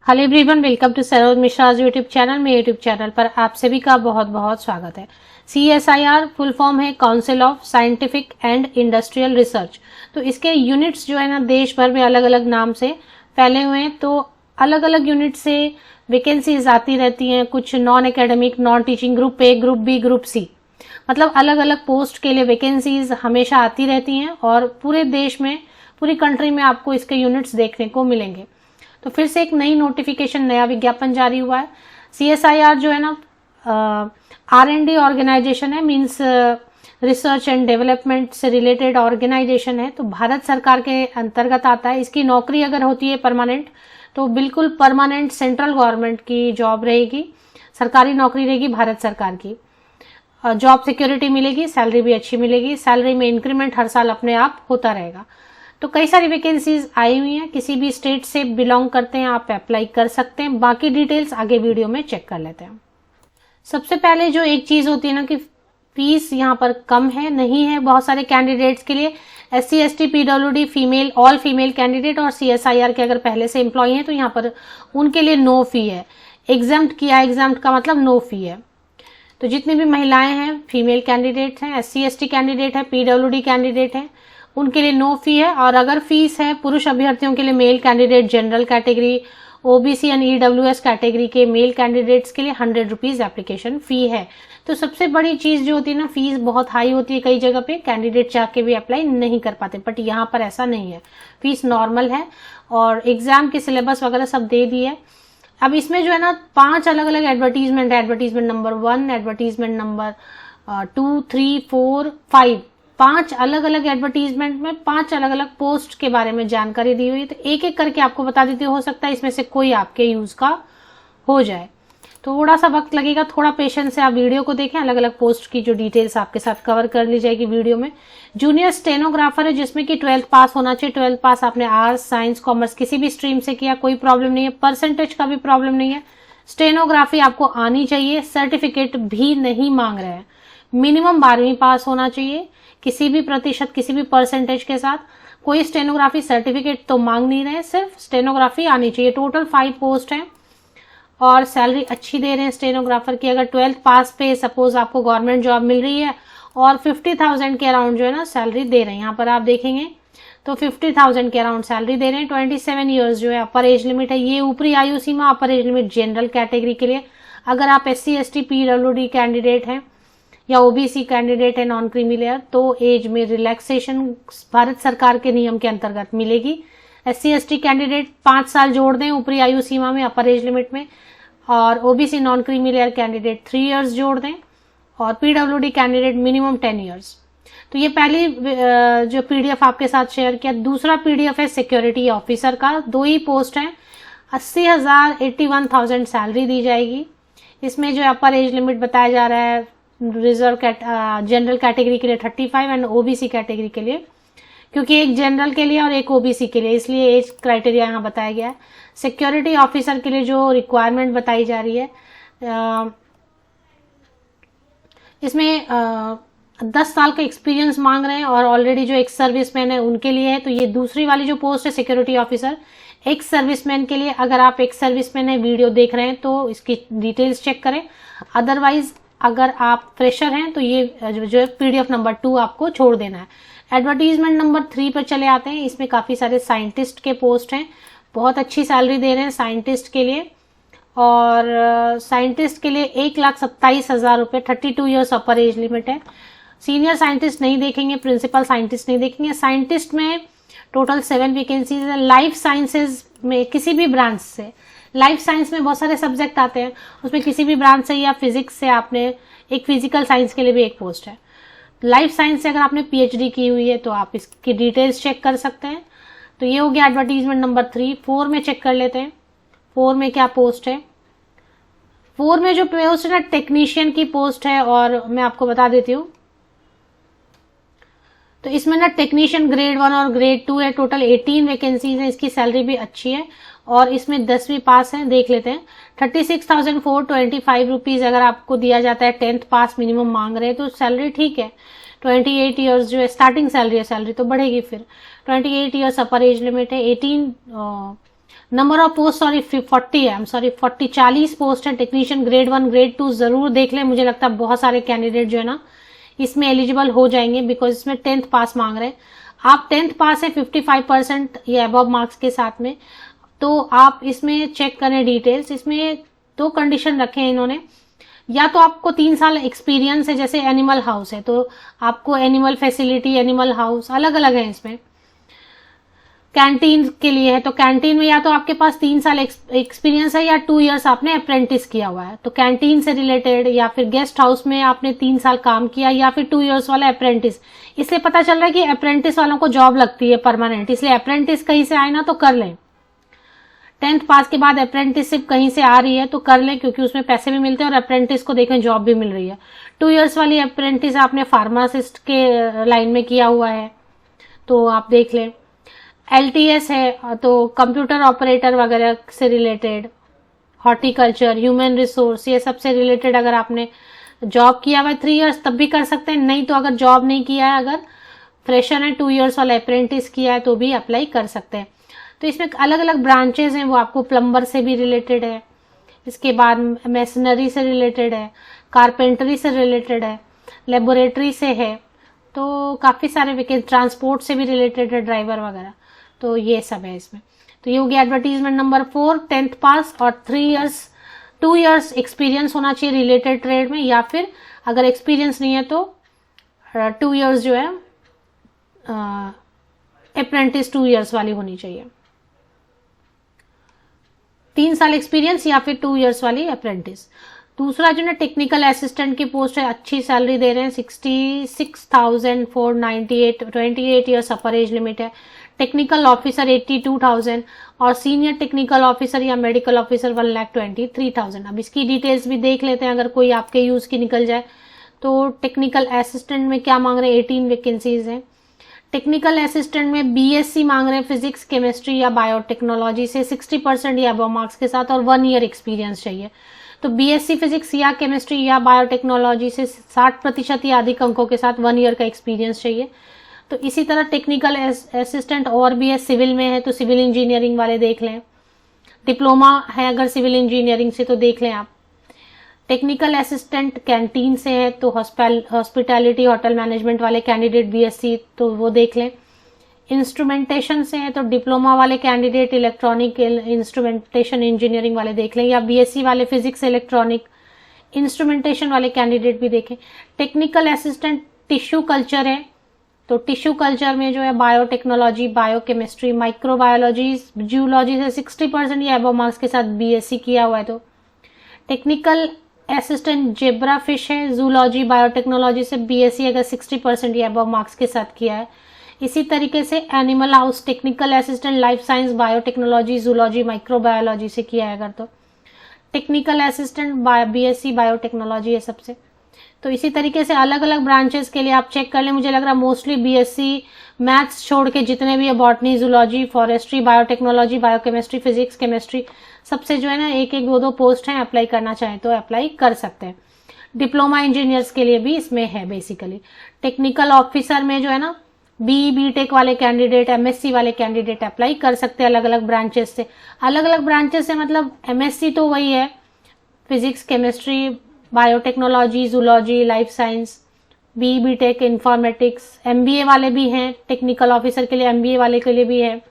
Hello everyone, welcome to Saroj Mishra's YouTube channel. मेरे YouTube channel पर आप सभी का बहुत बहुत स्वागत है। CSIR फुल फॉर्म है council of scientific and industrial research. तो इसके यूनिट्स जो है ना देश भर में अलग अलग नाम से फैले हुए हैं। तो अलग अलग यूनिट से वैकेंसीज आती रहती हैं, कुछ non academic, non teaching, group A, group B, group C, मतलब अलग अलग पोस्ट के लिए वैकेंसीज हमेशा आती रहती हैं और पूरे देश में, पूरी कंट्री में आपको इसके यूनिट्स देखने को मिलेंगे। तो फिर से एक नई नोटिफिकेशन, नया विज्ञापन जारी हुआ है। CSIR जो है ना R&D ऑर्गेनाइजेशन है, मीन्स रिसर्च एंड डेवलपमेंट से रिलेटेड ऑर्गेनाइजेशन है। तो भारत सरकार के अंतर्गत आता है। इसकी नौकरी अगर होती है परमानेंट, तो बिल्कुल परमानेंट सेंट्रल गवर्नमेंट की जॉब रहेगी, सरकारी नौकरी रहेगी भारत सरकार की। जॉब सिक्योरिटी मिलेगी, सैलरी भी अच्छी मिलेगी, सैलरी में इंक्रीमेंट हर साल अपने आप होता रहेगा। तो कई सारी वैकेंसीज आई हुई हैं, किसी भी स्टेट से बिलोंग करते हैं आप अप्लाई कर सकते हैं। बाकी डिटेल्स आगे वीडियो में चेक कर लेते हैं। सबसे पहले जो एक चीज होती है ना कि फीस यहाँ पर कम है, नहीं है बहुत सारे कैंडिडेट्स के लिए। SC ST PWD female, all female candidate और CSIR के अगर पहले से एम्प्लॉय हैं तो यहाँ पर उनके लिए नो फी है। एग्जाम्ड किया, एग्जाम्ड का मतलब नो फी है। तो जितनी भी महिलाएं हैं, फीमेल कैंडिडेट हैं, SC ST कैंडिडेट है, PWD कैंडिडेट है, उनके लिए नो फी है। और अगर फीस है पुरुष अभ्यर्थियों के लिए, male candidate general category, OBC and EWS category के मेल कैंडिडेट्स के लिए 100 रुपीज एप्लीकेशन फी है। तो सबसे बड़ी चीज जो होती है ना, फीस बहुत हाई होती है कई जगह पे, कैंडिडेट चाह के भी अप्लाई नहीं कर पाते, बट यहाँ पर ऐसा नहीं है, फीस नॉर्मल है और एग्जाम के सिलेबस वगैरह सब दे दी है। अब इसमें जो है ना 5 अलग अलग एडवर्टीजमेंट है। एडवर्टीजमेंट नंबर 1, एडवर्टीजमेंट नंबर 2, 3, 4, 5, 5 अलग अलग एडवर्टीजमेंट में 5 अलग अलग पोस्ट के बारे में जानकारी दी हुई है। तो एक एक करके आपको बता देती हूँ, हो सकता है इसमें से कोई आपके यूज का हो जाए। थोड़ा सा वक्त लगेगा, थोड़ा पेशेंस से आप वीडियो को देखें। अलग अलग पोस्ट की जो डिटेल्स आपके साथ कवर कर ली जाएगी वीडियो में। जूनियर स्टेनोग्राफर है, जिसमें कि 12th पास होना चाहिए। 12th पास आपने आर्ट्स, साइंस, कॉमर्स किसी भी स्ट्रीम से किया, कोई प्रॉब्लम नहीं है। परसेंटेज का भी प्रॉब्लम नहीं है। स्टेनोग्राफी आपको आनी चाहिए, सर्टिफिकेट भी नहीं मांग रहे हैं। मिनिमम 12वीं पास होना चाहिए, किसी भी प्रतिशत, किसी भी परसेंटेज के साथ। कोई स्टेनोग्राफी सर्टिफिकेट तो मांग नहीं रहे, सिर्फ स्टेनोग्राफी आनी चाहिए। टोटल 5 पोस्ट हैं और सैलरी अच्छी दे रहे हैं स्टेनोग्राफर की। अगर 12th पास पे सपोज आपको गवर्नमेंट जॉब मिल रही है और 50,000 के अराउंड जो है ना सैलरी दे रहे हैं, यहाँ पर आप देखेंगे तो 50,000 के अराउंड सैलरी दे रहे हैं। 27 ईयर्स जो है अपर एज लिमिट है, ये ऊपरी आयु सीमा upper age limit general category के लिए। अगर आप SC ST PWD कैंडिडेट हैं या OBC कैंडिडेट है, नॉन क्रीमी लेयर, तो एज में रिलैक्सेशन भारत सरकार के नियम के अंतर्गत मिलेगी। SC ST कैंडिडेट 5 साल जोड़ दें ऊपरी आयु सीमा में, अपर एज लिमिट में, और OBC non creamy layer candidate 3 years जोड़ दें, और PWD कैंडिडेट मिनिमम 10 इयर्स। तो ये पहली जो PDF आपके साथ शेयर किया। दूसरा PDF है सिक्योरिटी ऑफिसर का। 2 ही पोस्ट हैं। 80,000 81,000 सैलरी दी जाएगी। इसमें जो अपर एज लिमिट बताया जा रहा है रिजर्व जनरल कैटेगरी के लिए 35 एंड OBC कैटेगरी के लिए, क्योंकि एक जनरल के लिए और एक OBC के लिए, इसलिए एज क्राइटेरिया यहाँ बताया गया है। सिक्योरिटी ऑफिसर के लिए जो रिक्वायरमेंट बताई जा रही है, इसमें 10 साल का एक्सपीरियंस मांग रहे हैं और ऑलरेडी जो एक्स सर्विसमैन है उनके लिए है। तो ये दूसरी वाली जो पोस्ट है सिक्योरिटी ऑफिसर, एक्स सर्विसमैन के लिए। अगर आप एक्स सर्विसमैन है, वीडियो देख रहे हैं, तो इसकी डिटेल्स चेक करें। अदरवाइज अगर आप फ्रेशर हैं तो ये जो PDF नंबर 2 आपको छोड़ देना है। एडवर्टीजमेंट नंबर 3 पर चले आते हैं। इसमें काफी सारे साइंटिस्ट के पोस्ट हैं, बहुत अच्छी सैलरी दे रहे हैं साइंटिस्ट के लिए। और साइंटिस्ट के लिए 1,27,000 रुपये, 32 ईयर्स अपर एज लिमिट है। सीनियर साइंटिस्ट नहीं देखेंगे, प्रिंसिपल साइंटिस्ट नहीं देखेंगे। साइंटिस्ट में टोटल 7 वैकेंसीज है। लाइफ साइंसेज में किसी भी ब्रांच से, लाइफ साइंस में बहुत सारे सब्जेक्ट आते हैं, उसमें किसी भी ब्रांच से या फिजिक्स से आपने, एक फिजिकल साइंस के लिए भी एक पोस्ट है। लाइफ साइंस से अगर आपने PhD की हुई है तो आप इसकी डिटेल्स चेक कर सकते हैं। तो ये हो गया एडवर्टीजमेंट नंबर 3। 4 में चेक कर लेते हैं, 4 में क्या पोस्ट है। 4 में जो पोस्ट है ना, टेक्नीशियन की पोस्ट है, और मैं आपको बता देती हूँ। तो इसमें ना टेक्नीशियन ग्रेड 1 और ग्रेड 2 है। टोटल 18 वैकेंसीज है। इसकी सैलरी भी अच्छी है और इसमें 10वीं पास है। देख लेते हैं, 36,425 रुपीज अगर आपको दिया जाता है। 10th पास मिनिमम मांग रहे हैं तो सैलरी ठीक है। 28 ईयर्स जो है स्टार्टिंग सैलरी है, सैलरी तो बढ़ेगी फिर। 28 ईयर्स अपर एज लिमिट है। 18 नंबर ऑफ पोस्ट 40 पोस्ट है टेक्नीशियन ग्रेड 1 ग्रेड 2 जरूर देख लें। मुझे लगता है बहुत सारे कैंडिडेट जो है ना इसमें एलिजिबल हो जाएंगे, बिकॉज इसमें 10th पास मांग रहे हैं। आप 10th पास है 55% या अबव मार्क्स के साथ में, तो आप इसमें चेक करें डिटेल्स। इसमें 2 कंडीशन रखे हैं इन्होंने, या तो आपको 3 साल एक्सपीरियंस है, जैसे एनिमल हाउस है तो आपको एनिमल फैसिलिटी, एनिमल हाउस अलग अलग है। इसमें कैंटीन के लिए है तो कैंटीन में या तो आपके पास 3 साल एक्सपीरियंस है या 2 इयर्स आपने अप्रेंटिस किया हुआ है, तो कैंटीन से रिलेटेड, या फिर गेस्ट हाउस में आपने 3 साल काम किया, या फिर 2 इयर्स वाला अप्रेंटिस। इसलिए पता चल रहा है कि अप्रेंटिस वालों को जॉब लगती है परमानेंट, इसलिए अप्रेंटिस कहीं से आए ना तो कर लें। 10th पास के बाद अप्रेंटिसशिप कहीं से आ रही है तो कर लें, क्योंकि उसमें पैसे भी मिलते हैं और अप्रेंटिस को देखें जॉब भी मिल रही है। 2 इयर्स वाली अप्रेंटिस आपने फार्मासिस्ट के लाइन में किया हुआ है तो आप देख लें। LTS है तो कंप्यूटर ऑपरेटर वगैरह से रिलेटेड, हॉर्टिकल्चर, ह्यूमन रिसोर्स, ये सबसे रिलेटेड अगर आपने जॉब किया हुआ है 3 इयर्स तब भी कर सकते हैं, नहीं तो अगर जॉब नहीं किया है, अगर फ्रेशर है 2 इयर्स वाला अप्रेंटिस किया है तो भी अप्लाई कर सकते हैं। तो इसमें अलग अलग ब्रांचेस हैं, वो आपको प्लम्बर से भी रिलेटेड है, इसके बाद मैसनरी से रिलेटेड है, कारपेंटरी से रिलेटेड है, लेबोरेटरी से है, तो काफ़ी सारे वैकेंसी, ट्रांसपोर्ट से भी रिलेटेड है, ड्राइवर वगैरह, तो ये सब है इसमें। तो ये हो गया एडवर्टीजमेंट नंबर 4, 10th पास और 2 इयर्स एक्सपीरियंस होना चाहिए रिलेटेड ट्रेड में, या फिर अगर एक्सपीरियंस नहीं है तो 2 इयर्स जो है अप्रेंटिस 2 इयर्स वाली होनी चाहिए। 3 साल एक्सपीरियंस या फिर 2 इयर्स वाली अप्रेंटिस। दूसरा जो ना टेक्निकल असिस्टेंट की पोस्ट है, अच्छी सैलरी दे रहे हैं, 66,498, 28 ईयर्स अपर एज लिमिट है। टेक्निकल ऑफिसर 82,000 और सीनियर टेक्निकल ऑफिसर या मेडिकल ऑफिसर 1,23,000। अब इसकी डिटेल्स भी देख लेते हैं, अगर कोई आपके यूज की निकल जाए। तो टेक्निकल असिस्टेंट में क्या मांग रहे हैं, 18 वैकेंसीज हैं। टेक्निकल असिस्टेंट में BSc मांग रहे हैं फिजिक्स, केमिस्ट्री या बायोटेक्नोलॉजी से 60% या अबव मार्क्स के साथ और 1 ईयर एक्सपीरियंस चाहिए। तो BSc फिजिक्स या केमिस्ट्री या बायोटेक्नोलॉजी से 60% या अधिक अंकों के साथ 1 ईयर का एक्सपीरियंस चाहिए। तो इसी तरह टेक्निकल असिस्टेंट और भी है, सिविल में है तो सिविल इंजीनियरिंग वाले देख लें, डिप्लोमा है अगर सिविल इंजीनियरिंग से तो देख लें आप। टेक्निकल असिस्टेंट कैंटीन से है तो हॉस्पिटैलिटी होटल मैनेजमेंट वाले कैंडिडेट BSc तो वो देख लें। इंस्ट्रूमेंटेशन से है तो डिप्लोमा वाले कैंडिडेट इलेक्ट्रॉनिक इंस्ट्रूमेंटेशन इंजीनियरिंग वाले देख लें, या BSc वाले फिजिक्स इलेक्ट्रॉनिक इंस्ट्रूमेंटेशन वाले कैंडिडेट भी देखें। टेक्निकल असिस्टेंट टिश्यू कल्चर है तो टिश्यू कल्चर में जो है बायोटेक्नोलॉजी, बायोकेमिस्ट्री, माइक्रोबायोलॉजी, जूलॉजी से 60% या अबव मार्क्स के साथ BSc किया हुआ है। तो टेक्निकल असिस्टेंट जेब्रा फिश है, जूलॉजी बायोटेक्नोलॉजी से BSc अगर 60% या अबव मार्क्स के साथ किया है। इसी तरीके से animal house technical assistant life science, biotechnology, zoology, microbiology से किया है अगर तो टेक्निकल असिस्टेंट BSc बायोटेक्नोलॉजी है सबसे। तो इसी तरीके से अलग अलग ब्रांचेस के लिए आप चेक कर लें। मुझे लग रहा है मोस्टली BSc मैथ्स छोड़ के जितने भी है, botany, zoology, forestry, biotechnology, biochemistry, physics, chemistry, सबसे जो है ना 1-1, 2-2 पोस्ट हैं। अप्लाई करना चाहें तो अप्लाई कर सकते हैं। डिप्लोमा इंजीनियर्स के लिए भी इसमें है बेसिकली। टेक्निकल ऑफिसर में जो है ना BTech वाले कैंडिडेट, MSc वाले कैंडिडेट अप्लाई कर सकते हैं अलग अलग ब्रांचेस से। अलग अलग ब्रांचेस से मतलब MSc तो वही है, physics, chemistry, biotechnology, zoology, life science, BTech, informatics. MBA वाले भी हैं टेक्निकल ऑफिसर के लिए, MBA वाले के लिए भी है।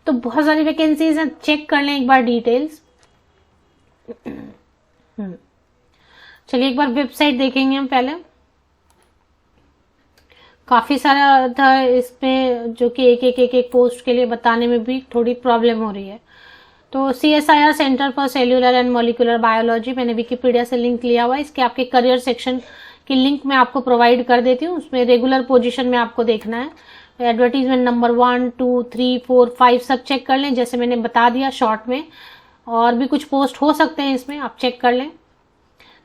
तो बहुत सारी वैकेंसीज हैं, चेक कर लें एक बार डिटेल्स। चलिए एक बार वेबसाइट देखेंगे हम पहले। काफी सारा था इसमें जो कि एक पोस्ट के लिए बताने में भी थोड़ी प्रॉब्लम हो रही है। तो CSIR centre for cellular and molecular biology, मैंने विकिपीडिया से लिंक लिया हुआ है। इसके आपके करियर सेक्शन की लिंक मैं आपको प्रोवाइड कर देती हूँ, उसमें रेगुलर पोजीशन में आपको देखना है। एडवर्टीजमेंट नंबर 1, 2, 3, 4, 5 सब चेक कर लें, जैसे मैंने बता दिया शॉर्ट में। और भी कुछ पोस्ट हो सकते हैं इसमें, आप चेक कर लें।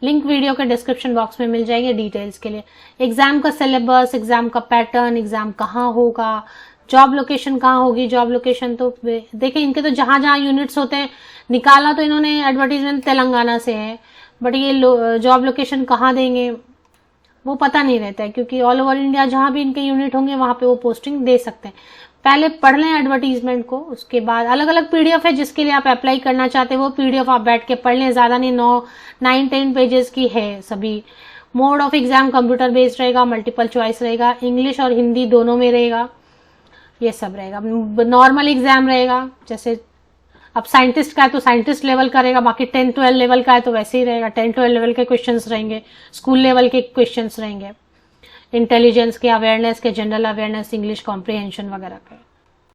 लिंक वीडियो के डिस्क्रिप्शन बॉक्स में मिल जाएंगे डिटेल्स के लिए। एग्जाम का सिलेबस, एग्जाम का पैटर्न, एग्जाम कहाँ होगा, जॉब लोकेशन कहाँ होगी। जॉब लोकेशन तो देखें इनके तो जहां जहां यूनिट्स होते हैं, निकाला तो इन्होंने एडवर्टीजमेंट तेलंगाना से है, बट ये जॉब लोकेशन कहाँ देंगे वो पता नहीं रहता है, क्योंकि ऑल ओवर इंडिया जहां भी इनके यूनिट होंगे वहां पे वो पोस्टिंग दे सकते हैं। पहले पढ़ लें एडवर्टीजमेंट को, उसके बाद अलग अलग पीडीएफ है जिसके लिए आप अप्लाई करना चाहते हैं, वो पीडीएफ आप बैठ के पढ़ लें, ज़्यादा नहीं, 9-10 पेजेस की है सभी। Mode of exam computer based रहेगा, मल्टीपल चॉइस रहेगा, इंग्लिश और हिंदी दोनों में रहेगा, ये सब रहेगा। नॉर्मल एग्जाम रहेगा, जैसे अब साइंटिस्ट का है तो साइंटिस्ट लेवल का रहेगा, बाकी 10-12 लेवल का है तो वैसे ही रहेगा, 10-12 लेवल के क्वेश्चंस रहेंगे, स्कूल लेवल के क्वेश्चंस रहेंगे, इंटेलिजेंस के, अवेयरनेस के, जनरल अवेयरनेस, इंग्लिश कॉम्प्रिहेंशन वगैरह के।